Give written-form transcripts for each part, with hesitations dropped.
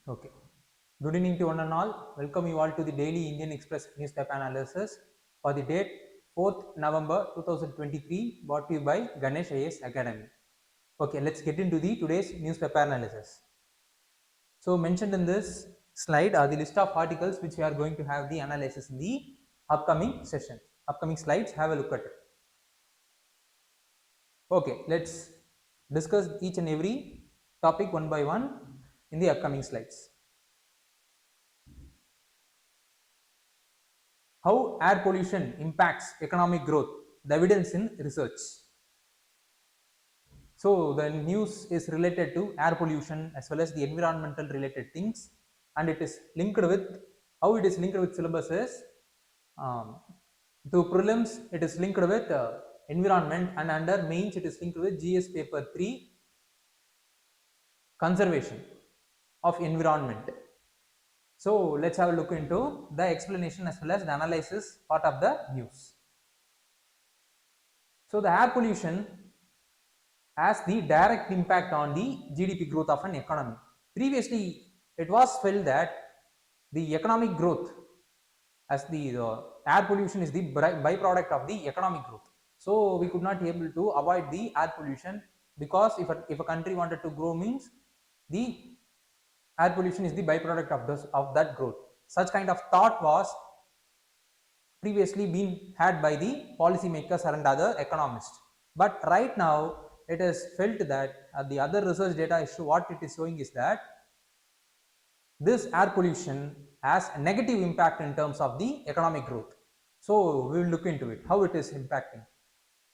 Okay. Good evening to one and all. Welcome you all to the daily Indian Express newspaper analysis for the date 4th November 2023, brought to you by Ganesh IAS Academy. Okay, let's get into the today's newspaper analysis. So mentioned in this slide are the list of articles which we are going to have the analysis in the upcoming session. Upcoming slides, have a look at it. Okay, let's discuss each and every topic one by one in the upcoming slides. How air pollution impacts economic growth, the evidence in research. So the news is related to air pollution as well as the environmental related things, and it is linked with, how it is linked with syllabus is, to prelims it is linked with environment, and under mains it is linked with GS paper 3 conservation of environment. So let's have a look into the explanation as well as the analysis part of the news. So the air pollution has the direct impact on the GDP growth of an economy. Previously, it was felt that the economic growth, as the air pollution is the byproduct of the economic growth. So we could not be able to avoid the air pollution, because if a country wanted to grow, means the air pollution is the byproduct of that growth. Such kind of thought was previously been had by the policymakers and other economists. But right now it is felt that the other research data is what it is showing is that this air pollution has a negative impact in terms of the economic growth. So we will look into it, how it is impacting.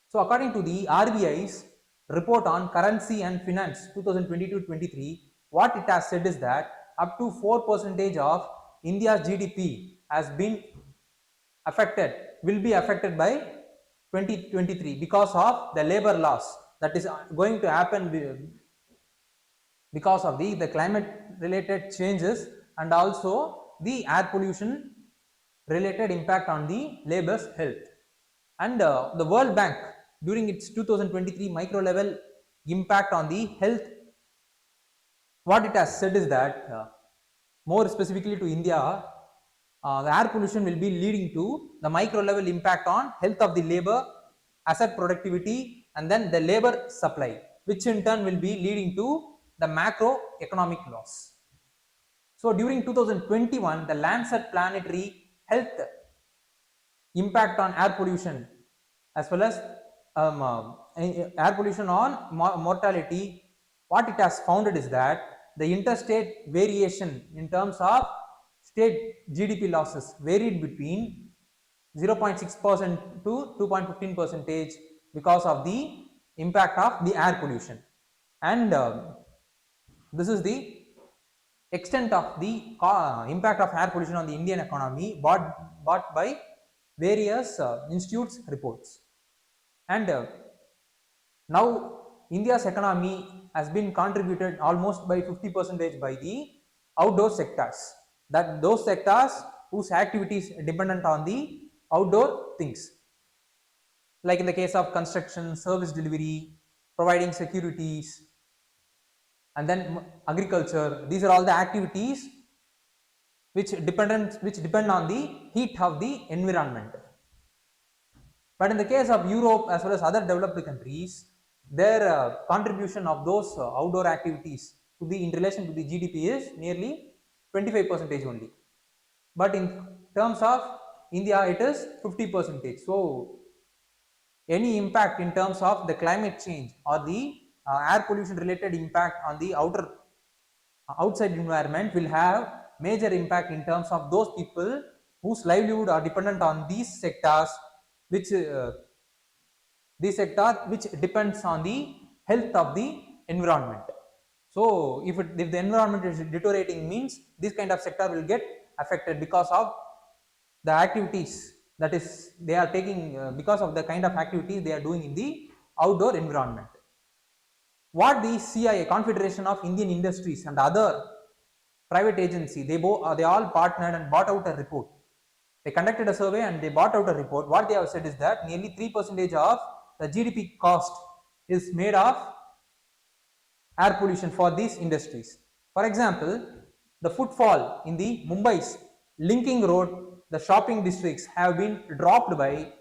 So according to the RBI's report on currency and finance 2022-23, what it has said is that up to 4% of India's GDP has been affected, will be affected by 2023 because of the labor loss that is going to happen because of the climate related changes, and also the air pollution related impact on the labor's health. And the World Bank, during its 2023 micro level impact on the health, what it has said is that more specifically to India, the air pollution will be leading to the micro level impact on health of the labor, asset productivity, and then the labor supply, which in turn will be leading to the macroeconomic loss. So during 2021, the Lancet Planetary Health impact on air pollution as well as air pollution on mortality, what it has found is that the interstate variation in terms of state GDP losses varied between 0.6% to 2.15% because of the impact of the air pollution. And this is the extent of the impact of air pollution on the Indian economy brought by various institutes reports. And now India's economy has been contributed almost by 50% by the outdoor sectors, that those sectors whose activities are dependent on the outdoor things, like in the case of construction, service delivery, providing securities, and then agriculture. These are all the activities which depend on the heat of the environment. But in the case of Europe as well as other developed countries, their contribution of those outdoor activities to the in relation to the GDP is nearly 25% only. But in terms of India, it is 50%. So any impact in terms of the climate change or the air pollution related impact on the outside environment will have major impact in terms of those people whose livelihood are dependent on these sectors, which depends on the health of the environment. So if the environment is deteriorating, means this kind of sector will get affected because of the activities that is they are taking, because of the kind of activities they are doing in the outdoor environment. What the CIA, Confederation of Indian Industries, and other private agency, they all partnered and bought out a report. They conducted a survey and they bought out a report. What they have said is that nearly 3% of the GDP cost is made of air pollution for these industries. For example, the footfall in the Mumbai's linking road, the shopping districts have been dropped by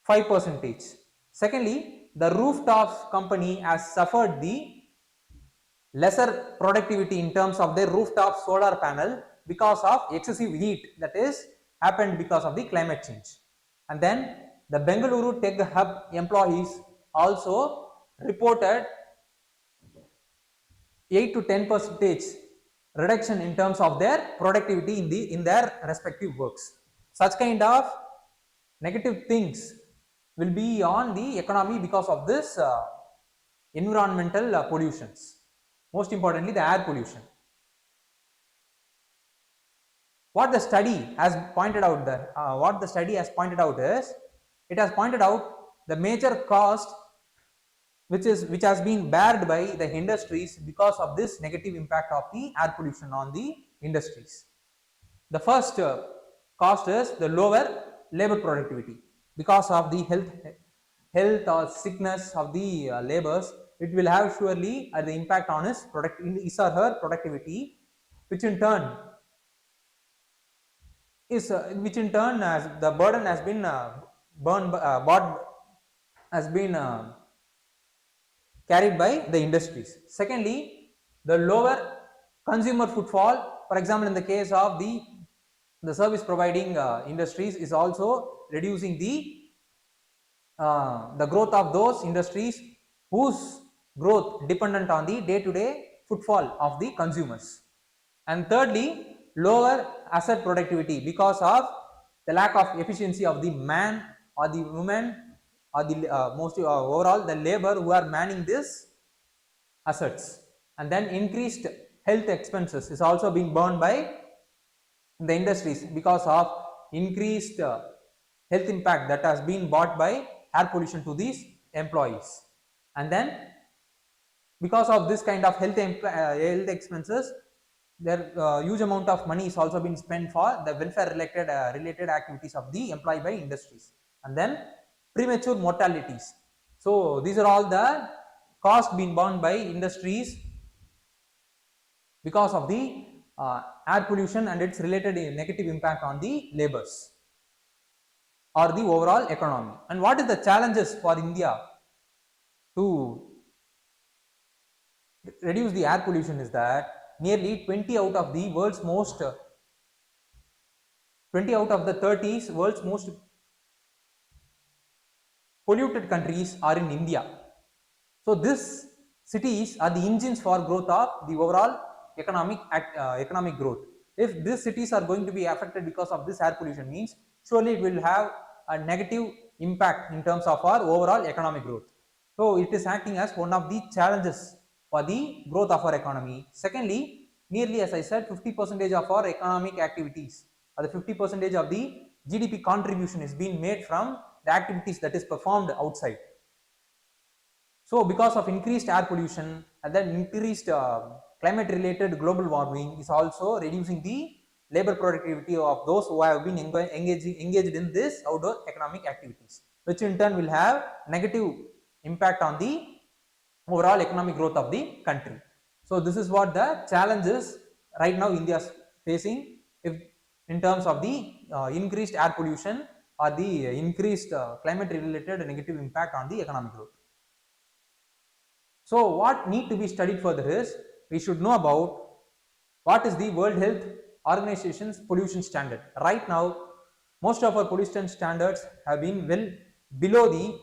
5%. Secondly, the rooftops company has suffered the lesser productivity in terms of their rooftop solar panel because of excessive heat that is happened because of the climate change. And then the Bengaluru Tech Hub employees also reported 8 to 10% reduction in terms of their productivity in their respective works. Such kind of negative things will be on the economy because of this environmental pollutions. Most importantly, the air pollution. What the study has pointed out is, it has pointed out the major cost which has been bared by the industries because of this negative impact of the air pollution on the industries. The first cost is the lower labor productivity because of the health or sickness of the laborers. It will have surely the impact on his or her productivity, which in turn as the burden has been carried by the industries. Secondly, the lower consumer footfall, for example, in the case of the service providing industries, is also reducing the growth of those industries whose growth dependent on the day-to-day footfall of the consumers. And thirdly, lower asset productivity because of the lack of efficiency of the man or the woman or the overall the labor who are manning these assets. And then increased health expenses is also being borne by the industries because of increased health impact that has been brought by air pollution to these employees. And then because of this kind of health expenses, there huge amount of money is also been spent for the welfare related activities of the employee by industries. And then premature mortalities. So these are all the costs being borne by industries because of the air pollution and its related negative impact on the laborers or the overall economy. And what is the challenges for India to reduce the air pollution is that nearly 20 out of the 30 world's most polluted countries are in India. So these cities are the engines for growth of the overall economic growth. If these cities are going to be affected because of this air pollution, means surely it will have a negative impact in terms of our overall economic growth. So it is acting as one of the challenges for the growth of our economy. Secondly, nearly, as I said, 50% of our economic activities or the 50% of the GDP contribution is being made from the activities that is performed outside. So because of increased air pollution and then increased climate related global warming is also reducing the labor productivity of those who have been engaged in this outdoor economic activities, which in turn will have negative impact on the overall economic growth of the country. So this is what the challenges right now India is facing in terms of the increased air pollution or the increased climate related negative impact on the economic growth. So what need to be studied further is, we should know about what is the World Health Organization's pollution standard. Right now, most of our pollution standards have been well below the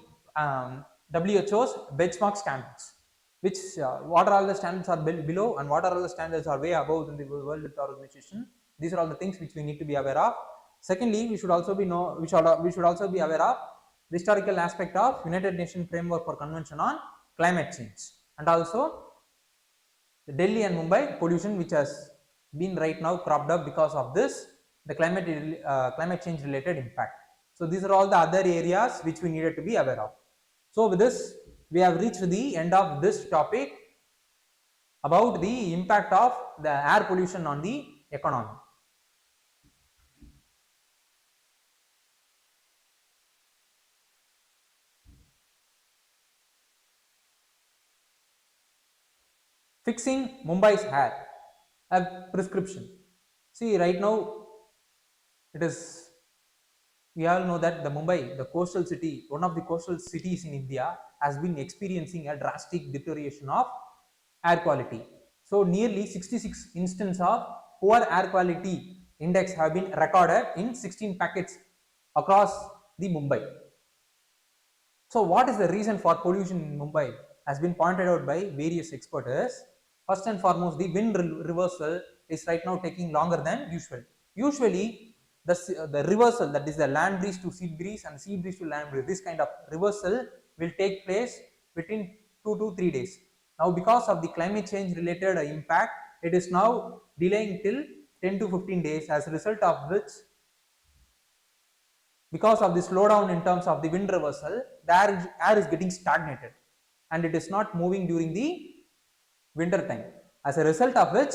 WHO's benchmark standards. Which what are all the standards are below and what are all the standards are way above in the World Health Organization. These are all the things which we need to be aware of. Secondly, we should also be aware of the historical aspect of United Nations Framework for Convention on Climate Change, and also the Delhi and Mumbai pollution, which has been right now cropped up because of this the climate change related impact. So these are all the other areas which we needed to be aware of. So with this, we have reached the end of this topic about the impact of the air pollution on the economy. Fixing Mumbai's air. a prescription. See, right now it is, we all know that the Mumbai, the coastal city, one of the coastal cities in India, has been experiencing a drastic deterioration of air quality. So nearly 66 instances of poor air quality index have been recorded in 16 packets across the Mumbai. So what is the reason for pollution in Mumbai has been pointed out by various experts. First and foremost, the wind reversal is right now taking longer than usual. Usually the reversal, that is the land breeze to sea breeze and sea breeze to land breeze, this kind of reversal will take place between 2 to 3 days. Now because of the climate change related impact, it is now delaying till 10 to 15 days, as a result of which, because of the slowdown in terms of the wind reversal, the air is getting stagnated and it is not moving during the winter time, as a result of which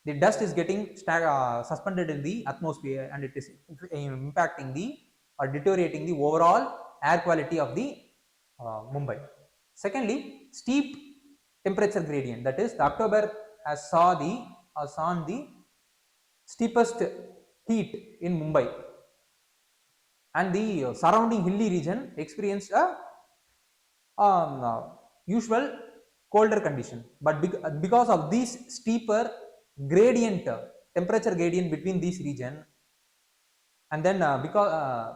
the dust is getting suspended in the atmosphere and it is impacting the or deteriorating the overall air quality of the Mumbai. Secondly, steep temperature gradient, that is the October has saw the steepest heat in Mumbai, and the surrounding hilly region experienced a usual colder condition. But because of this steeper gradient, temperature gradient between this region, and then because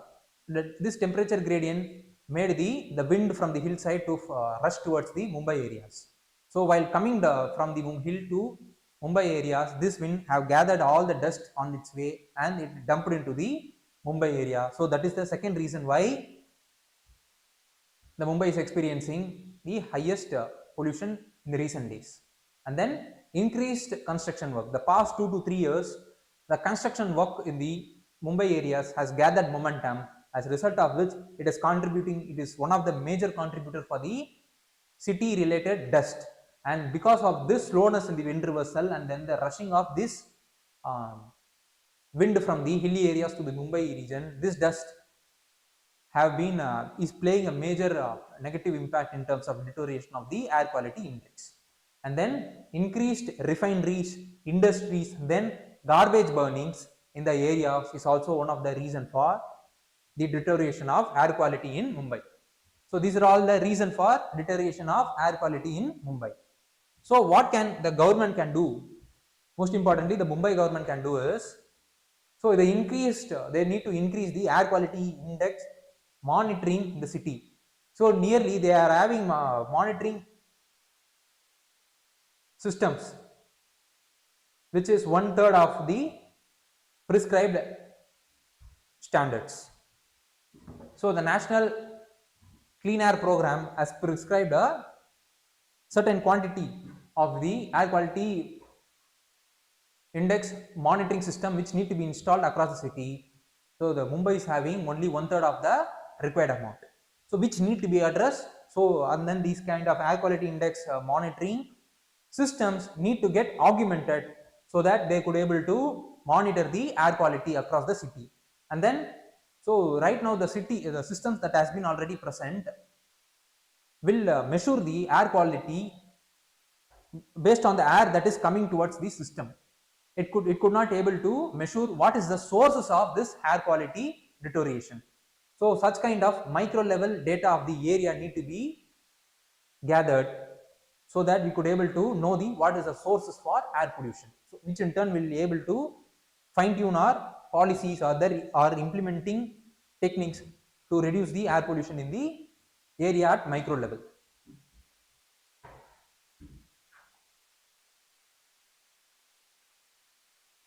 this temperature gradient made the wind from the hillside to rush towards the Mumbai areas. So while coming from the hill to Mumbai areas, this wind have gathered all the dust on its way and it dumped into the Mumbai area. So that is the second reason why the Mumbai is experiencing the highest pollution in the recent days. And then increased construction work. The past 2 to 3 years, the construction work in the Mumbai areas has gathered momentum, as a result of which it is contributing, it is one of the major contributor for the city related dust. And because of this slowness in the wind reversal and then the rushing of this wind from the hilly areas to the Mumbai region, this dust have been is playing a major negative impact in terms of deterioration of the air quality index. And then increased refineries, industries, then garbage burnings in the areas is also one of the reason for the deterioration of air quality in Mumbai. So these are all the reason for deterioration of air quality in Mumbai. So what can the government can do? Most importantly, the Mumbai government can do is, so they need to increase the air quality index monitoring in the city. So nearly they are having monitoring systems, which is 1/3 of the prescribed standards. So the National Clean Air Program has prescribed a certain quantity of the air quality index monitoring system which need to be installed across the city. So the Mumbai is having only 1/3 of the required amount, so which need to be addressed. So and then these kind of air quality index monitoring systems need to get augmented so that they could able to monitor the air quality across the city. And then, so right now the systems that has been already present will measure the air quality based on the air that is coming towards the system. It could not able to measure what is the sources of this air quality deterioration. So such kind of micro level data of the area need to be gathered so that we could able to know what is the sources for air pollution. So which in turn will be able to fine tune our policies or implementing techniques to reduce the air pollution in the area at micro level.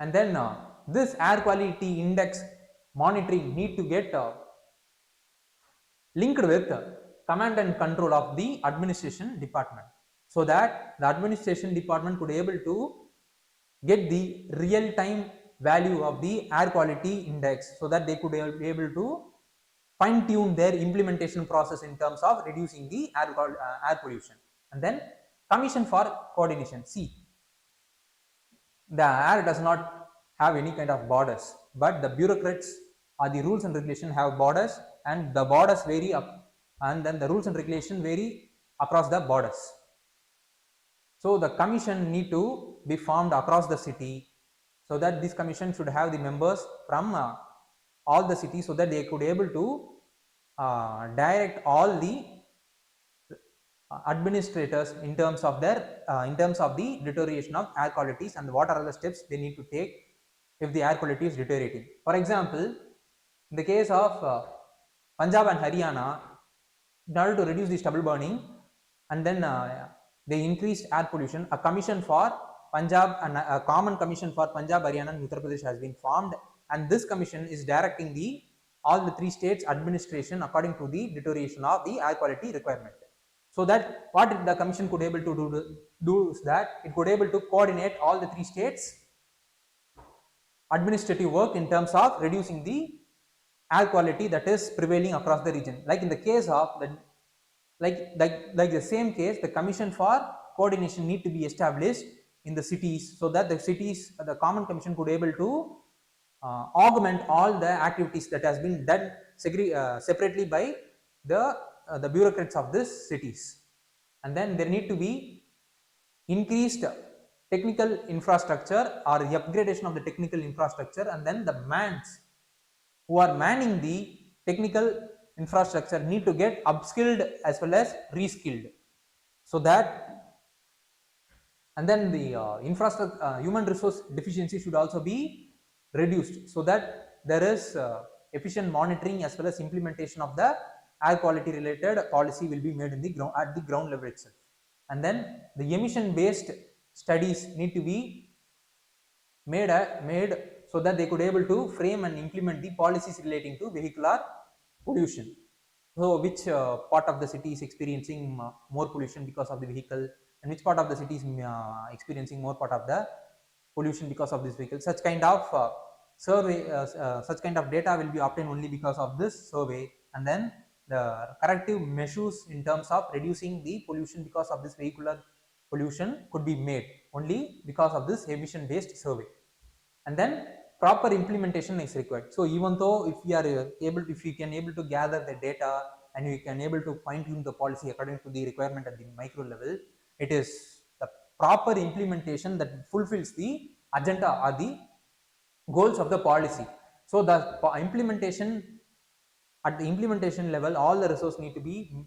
And then this air quality index monitoring need to get linked with command and control of the administration department, so that the administration department could able to get the real time value of the air quality index, so that they could be able to fine tune their implementation process in terms of reducing the air pollution. And then commission for coordination. See, the air does not have any kind of borders, but the bureaucrats or the rules and regulation have borders, and the borders vary up, and then the rules and regulation vary across the borders. So the commission need to be formed across the city, so that this commission should have the members from all the cities, so that they could able to direct all the administrators in terms of their in terms of the deterioration of air qualities and what are the steps they need to take if the air quality is deteriorating. For example, in the case of Punjab and Haryana, in order to reduce the stubble burning, and then they increased air pollution, a commission for Punjab and a common commission for Punjab, Haryana and Uttar Pradesh has been formed, and this commission is directing the all the three states administration according to the deterioration of the air quality requirement. So that what the commission could able to do is that it could able to coordinate all the three states administrative work in terms of reducing the air quality that is prevailing across the region. Like in the case of the like the same case, the commission for coordination need to be established in the cities, so that the cities, the common commission could able to augment all the activities that has been done separately by the bureaucrats of these cities. And then there need to be increased technical infrastructure or the upgradation of the technical infrastructure, and then the mans who are manning the technical infrastructure need to get upskilled as well as reskilled, so that, and then the infrastructure human resource deficiency should also be reduced, so that there is efficient monitoring as well as implementation of the air quality related policy will be made in the ground at the ground level itself. And then the emission based studies need to be made so that they could able to frame and implement the policies relating to vehicular pollution. So which part of the city is experiencing more pollution because of the vehicle, and which part of the city is experiencing more part of the pollution because of this vehicle. Such kind of survey, such kind of data will be obtained only because of this survey, and then the corrective measures in terms of reducing the pollution because of this vehicular pollution could be made only because of this emission based survey. And then proper implementation is required. So even though if we are if we can able to gather the data and we can able to fine tune the policy according to the requirement at the micro level, it is the proper implementation that fulfills the agenda or the goals of the policy. So the implementation, at the implementation level, all the resource need to be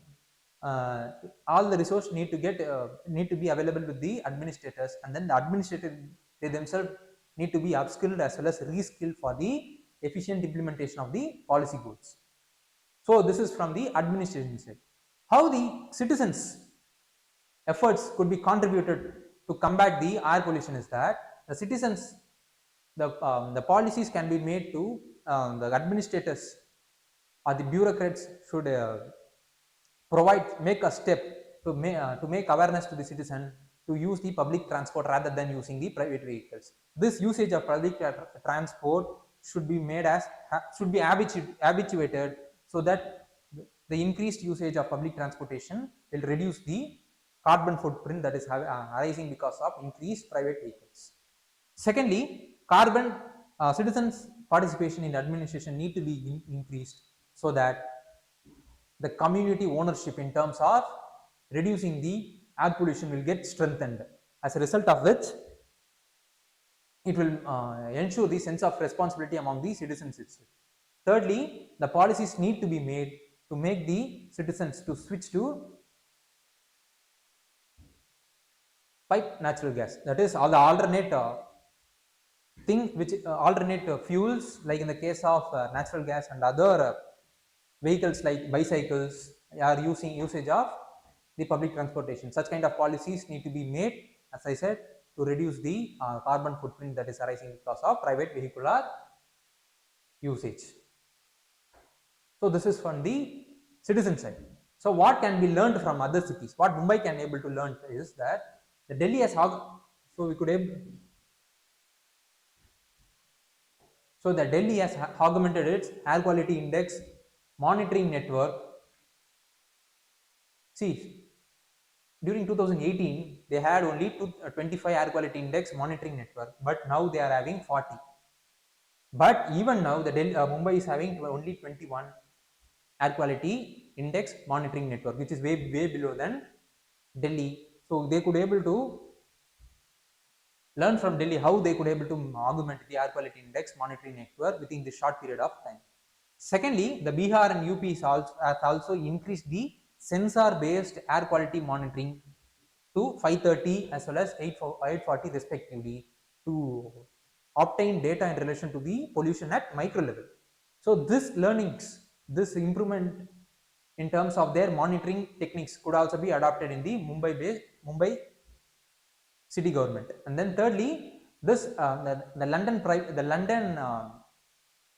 need to be available with the administrators, and then the administrators they themselves need to be upskilled as well as reskilled for the efficient implementation of the policy goals. So this is from the administration side. How the citizens efforts could be contributed to combat the air pollution is that the citizens, the policies can be made to the administrators or the bureaucrats should make a step to make awareness to the citizen to use the public transport rather than using the private vehicles. This usage of public transport should be made as habituated, so that the increased usage of public transportation will reduce the carbon footprint that is arising because of increased private vehicles. Secondly, citizens participation in administration need to be increased, so that the community ownership in terms of reducing the air pollution will get strengthened, as a result of which it will ensure the sense of responsibility among the citizens itself. Thirdly, the policies need to be made to make the citizens to switch to pipe natural gas, that is all the alternate alternate fuels, like in the case of natural gas and other vehicles like bicycles are usage of the public transportation. Such kind of policies need to be made, as I said, to reduce the carbon footprint that is arising because of private vehicular usage. So this is from the citizen side. So what can be learned from other cities? What Mumbai can able to learn is that the Delhi has Delhi has augmented its air quality index monitoring network. See, during 2018 they had only 25 air quality index monitoring network, but now they are having 40. But even now the Mumbai is having only 21 air quality index monitoring network, which is way below than Delhi. So they could able to learn from Delhi how they could able to augment the air quality index monitoring network within this short period of time. Secondly, the Bihar and UP has also increased the sensor-based air quality monitoring to 530 as well as 840 respectively to obtain data in relation to the pollution at micro level. So this learnings, this improvement in terms of their monitoring techniques could also be adopted in the Mumbai city government. And then thirdly, this the London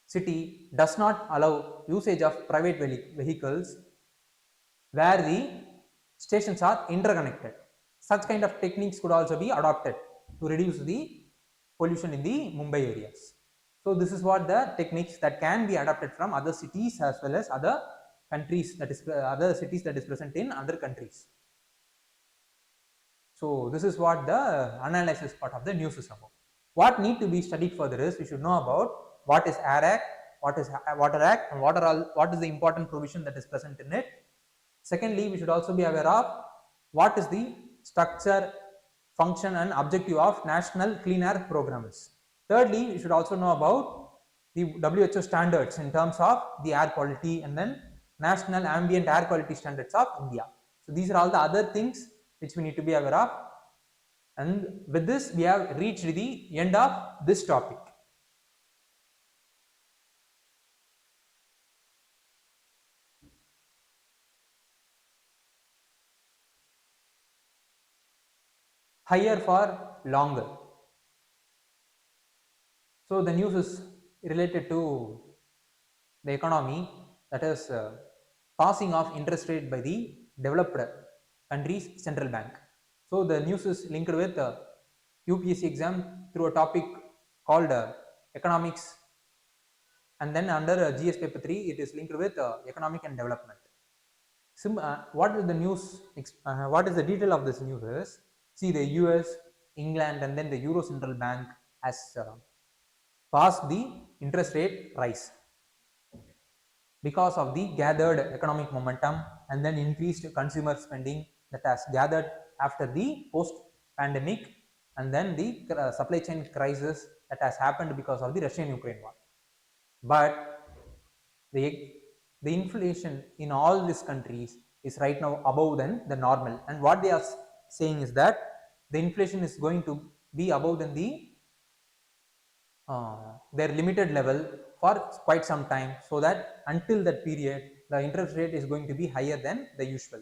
city does not allow usage of private vehicles where the stations are interconnected. Such kind of techniques could also be adopted to reduce the pollution in the Mumbai areas. So this is what the techniques that can be adopted from other cities as well as other countries, that is other cities that is present in other countries. So this is what the analysis part of the news is about. What need to be studied further is we should know about what is Air Act, what is Water Act, and what is the important provision that is present in it. Secondly, we should also be aware of what is the structure, function and objective of National Clean Air Program is. Thirdly, we should also know about the WHO standards in terms of the air quality and then National Ambient Air Quality Standards of India. So these are all the other things which we need to be aware of. And with this, we have reached the end of this topic. Higher for longer. So the news is related to the economy, that is passing of interest rate by the developed countries central bank. So the news is linked with UPSC exam through a topic called economics, and then under GS paper 3 it is linked with economic and development. What is the news, what is the detail of this news is, see, the US, England and then the Euro Central Bank has passed the interest rate rise because of the gathered economic momentum and then increased consumer spending that has gathered after the post pandemic and then the supply chain crisis that has happened because of the Russian-Ukraine war. But the inflation in all these countries is right now above than the normal, and what they are saying is that the inflation is going to be above than the their limited level for quite some time, so that until that period the interest rate is going to be higher than the usual,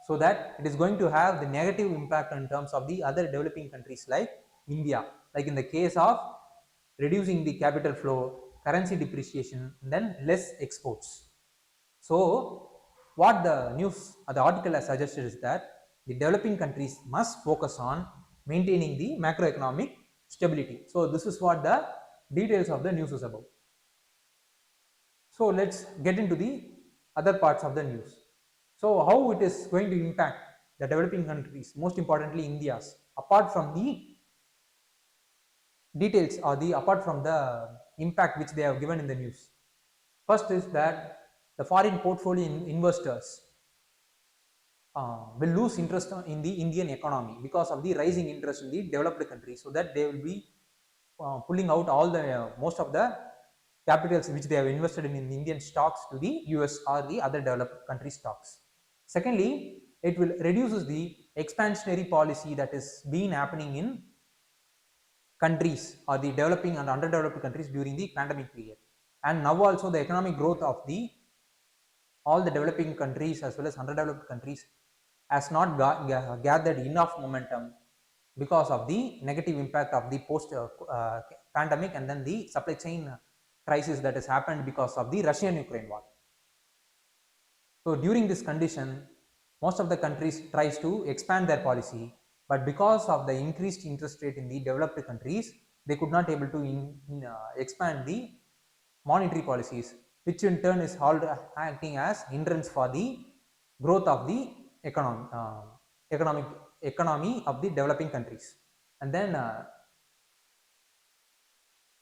so that it is going to have the negative impact in terms of the other developing countries like India, like in the case of reducing the capital flow, currency depreciation, and then less exports. So what the news or the article has suggested is that the developing countries must focus on maintaining the macroeconomic stability. So this is what the details of the news is about. So let's get into the other parts of the news. So how it is going to impact the developing countries, most importantly India's, apart from the details or apart from the impact which they have given in the news. First is that the foreign portfolio investors will lose interest in the Indian economy because of the rising interest in the developed countries, so that they will be pulling out all the most of the capitals which they have invested in Indian stocks to the US or the other developed country stocks. Secondly, it will reduces the expansionary policy that is been happening in countries or the developing and underdeveloped countries during the pandemic period, and now also the economic growth of all the developing countries as well as underdeveloped countries has not gathered enough momentum because of the negative impact of the post pandemic and then the supply chain crisis that has happened because of the Russian-Ukraine war. So during this condition, most of the countries tries to expand their policy, but because of the increased interest rate in the developed countries, they could not able to expand the monetary policies, which in turn is acting as hindrance for the growth of the economy of the developing countries. And then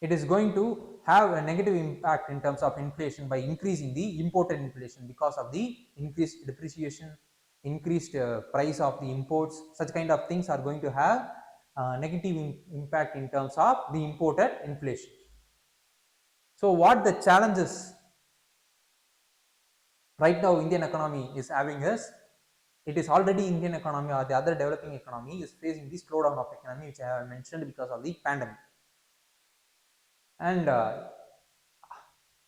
it is going to have a negative impact in terms of inflation by increasing the imported inflation because of the increased depreciation, increased price of the imports. Such kind of things are going to have negative impact in terms of the imported inflation. So what the challenges right now Indian economy is having is, it is already Indian economy or the other developing economy is facing the slowdown of economy, which I have mentioned because of the pandemic, and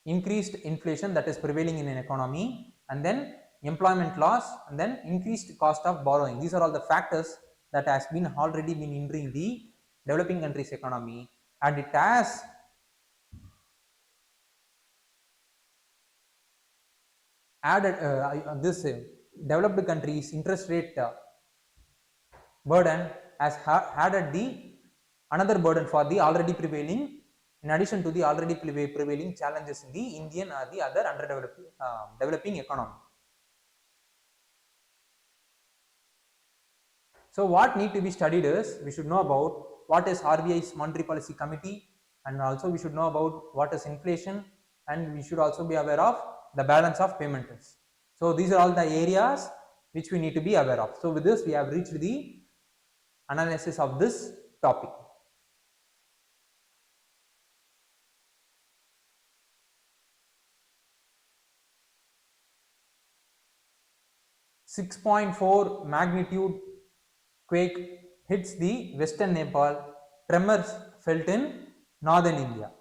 increased inflation that is prevailing in an economy, and then employment loss, and then increased cost of borrowing. These are all the factors that has been already been hindering the developing countries economy, and it has added this developed countries interest rate burden has added the another burden for the already prevailing, in addition to the already prevailing challenges in the Indian or the other underdeveloped developing economy. So what need to be studied is, we should know about what is RBI's monetary policy committee, and also we should know about what is inflation, and we should also be aware of the balance of payment risk. So these are all the areas which we need to be aware of. So with this we have reached the analysis of this topic. .4 magnitude quake hits the western Nepal, tremors felt in northern India.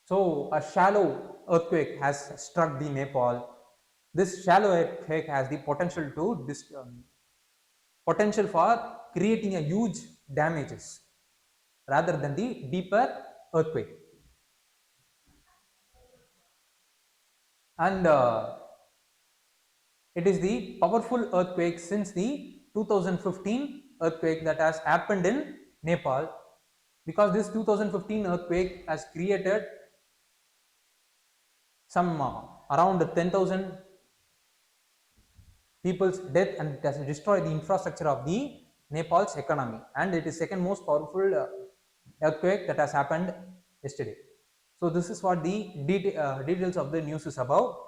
So a shallow earthquake has struck the Nepal. This shallow earthquake has the potential to potential for creating a huge damages rather than the deeper earthquake. And it is the powerful earthquake since the 2015 earthquake that has happened in Nepal, because this 2015 earthquake has created some around 10,000 people's death, and it has destroyed the infrastructure of the Nepal's economy, and it is second most powerful earthquake that has happened yesterday. So this is what the details of the news is about.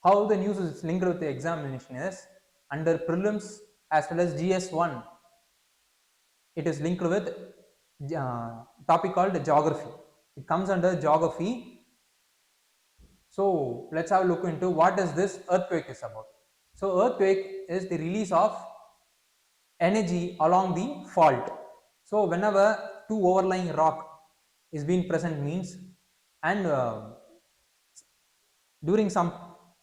How the news is linked with the examination is, under prelims as well as GS1, it is linked with topic called geography. It comes under geography. So let's have a look into what is this earthquake is about. So earthquake is the release of energy along the fault. So whenever two overlying rock is being present means, and during some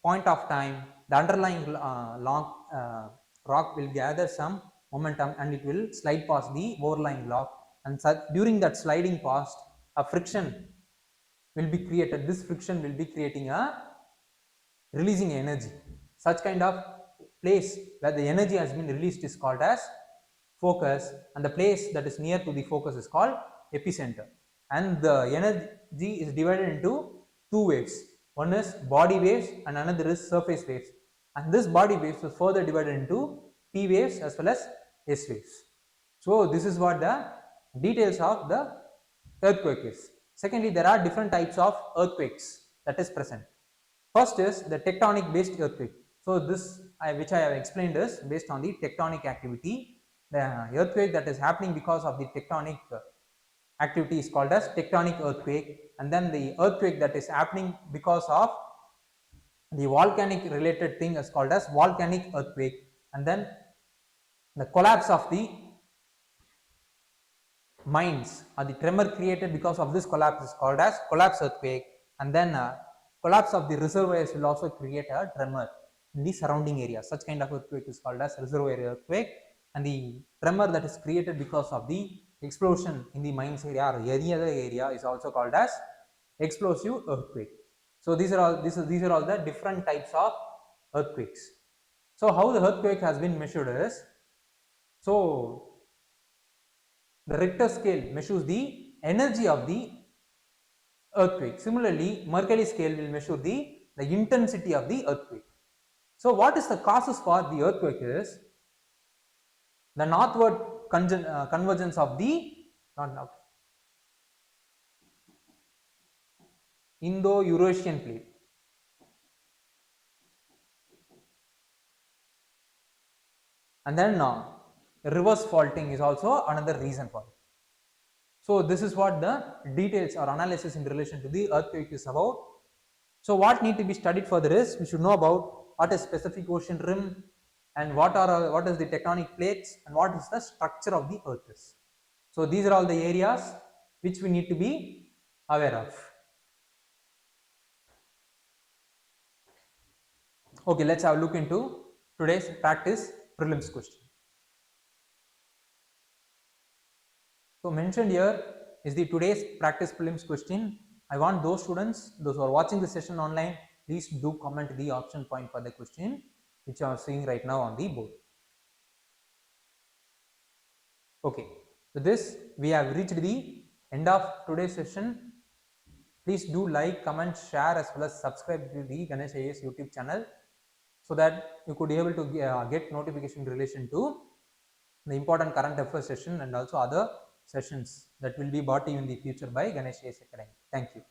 point of time the underlying rock will gather some momentum and it will slide past the overlying rock, and during that sliding past a friction will be created. This friction will be creating a releasing energy. Such kind of place where the energy has been released is called as focus, and the place that is near to the focus is called epicenter. And the energy is divided into two waves. One is body waves and another is surface waves, and this body waves is further divided into P waves as well as S waves. So this is what the details of the earthquake is. Secondly, there are different types of earthquakes that is present. First is the tectonic based earthquake. So this which I have explained is based on the tectonic activity. The earthquake that is happening because of the tectonic activity is called as tectonic earthquake, and then the earthquake that is happening because of the volcanic related thing is called as volcanic earthquake, and then the collapse of the mines or the tremor created because of this collapse is called as collapse earthquake, and then collapse of the reservoirs will also create a tremor in the surrounding area. Such kind of earthquake is called as reservoir earthquake, and the tremor that is created because of the explosion in the mines area or any other area is also called as explosive earthquake. So these are all the different types of earthquakes. So how the earthquake has been measured is, so the Richter scale measures the energy of the earthquake. Similarly, Mercalli scale will measure the intensity of the earthquake. So what is the causes for the earthquake is the northward convergence of the Indo-Eurasian plate. and then reverse faulting is also another reason for it. So this is what the details or analysis in relation to the earthquake is about. So what need to be studied further is, we should know about what is specific ocean rim, and what is the tectonic plates, and what is the structure of the earth is. So these are all the areas which we need to be aware of. Okay, let's have a look into today's practice prelims question. So mentioned here is the today's practice prelims question. I want those students, those who are watching the session online, please do comment the option point for the question which you are seeing right now on the board. Okay, with this we have reached the end of today's session. Please do like, comment, share as well as subscribe to the Ganesh IAS YouTube channel, so that you could be able to get notification in relation to the important current affairs session and also other sessions that will be brought to you in the future by Ganesh IAS Academy. Thank you.